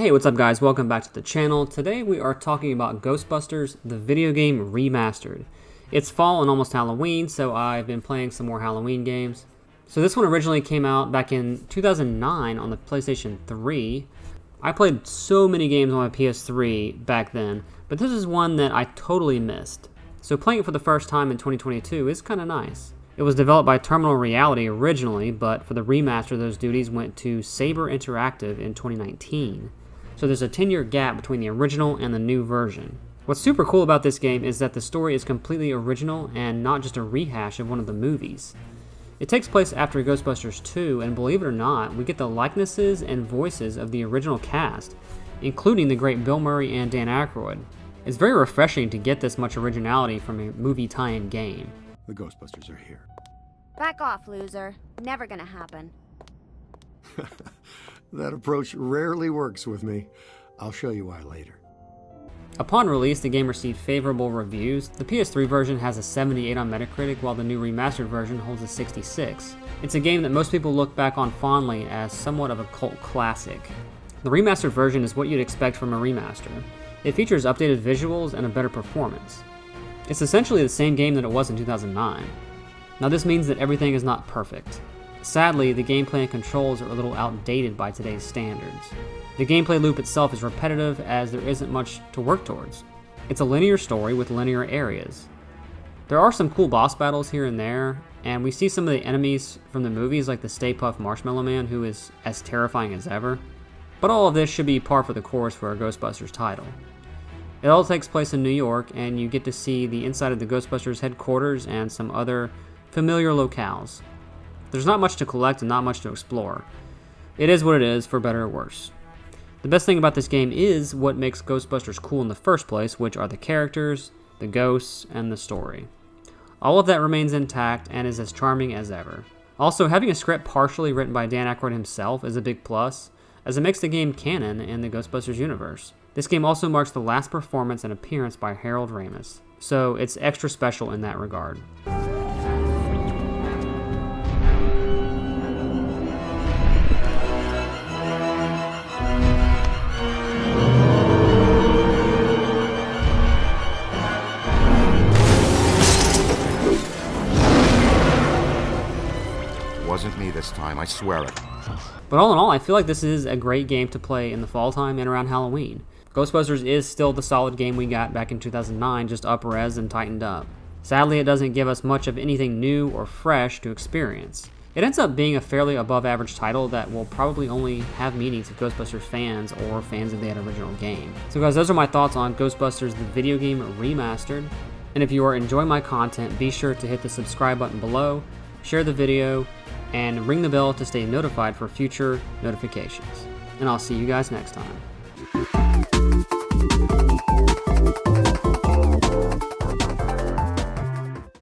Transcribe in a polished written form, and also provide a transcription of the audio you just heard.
Hey, what's up guys? Welcome back to the channel. Today we are talking about Ghostbusters, the video game Remastered. It's fall and almost Halloween, so I've been playing some more Halloween games. So this one originally came out back in 2009 on the PlayStation 3. I played so many games on my PS3 back then, but this is one that I totally missed. So playing it for the first time in 2022 is kind of nice. It was developed by Terminal Reality originally, but for the remaster those duties went to Saber Interactive in 2019. So there's a 10-year gap between the original and the new version. What's super cool about this game is that the story is completely original and not just a rehash of one of the movies. It takes place after Ghostbusters 2, and believe it or not, we get the likenesses and voices of the original cast, including the great Bill Murray and Dan Aykroyd. It's very refreshing to get this much originality from a movie tie-in game. The Ghostbusters are here. Back off, loser. Never gonna happen. That approach rarely works with me. I'll show you why later. Upon release, the game received favorable reviews. The PS3 version has a 78 on Metacritic, while the new remastered version holds a 66. It's a game that most people look back on fondly as somewhat of a cult classic. The remastered version is what you'd expect from a remaster. It features updated visuals and a better performance. It's essentially the same game that it was in 2009. Now this means that everything is not perfect. Sadly, the gameplay and controls are a little outdated by today's standards. The gameplay loop itself is repetitive as there isn't much to work towards. It's a linear story with linear areas. There are some cool boss battles here and there, and we see some of the enemies from the movies like the Stay Puft Marshmallow Man, who is as terrifying as ever. But all of this should be par for the course for a Ghostbusters title. It all takes place in New York, and you get to see the inside of the Ghostbusters headquarters and some other familiar locales. There's not much to collect and not much to explore. It is what it is, for better or worse. The best thing about this game is what makes Ghostbusters cool in the first place, which are the characters, the ghosts, and the story. All of that remains intact and is as charming as ever. Also, having a script partially written by Dan Aykroyd himself is a big plus, as it makes the game canon in the Ghostbusters universe. This game also marks the last performance and appearance by Harold Ramis, so it's extra special in that regard. Wasn't me this time, I swear it. But all in all, I feel like this is a great game to play in the fall time and around Halloween. Ghostbusters is still the solid game we got back in 2009, just up-res and tightened up. Sadly, it doesn't give us much of anything new or fresh to experience. It ends up being a fairly above-average title that will probably only have meanings to Ghostbusters fans or fans of that original game. So guys, those are my thoughts on Ghostbusters, the video game Remastered. And if you are enjoying my content, be sure to hit the subscribe button below, share the video, and ring the bell to stay notified for future notifications. And I'll see you guys next time.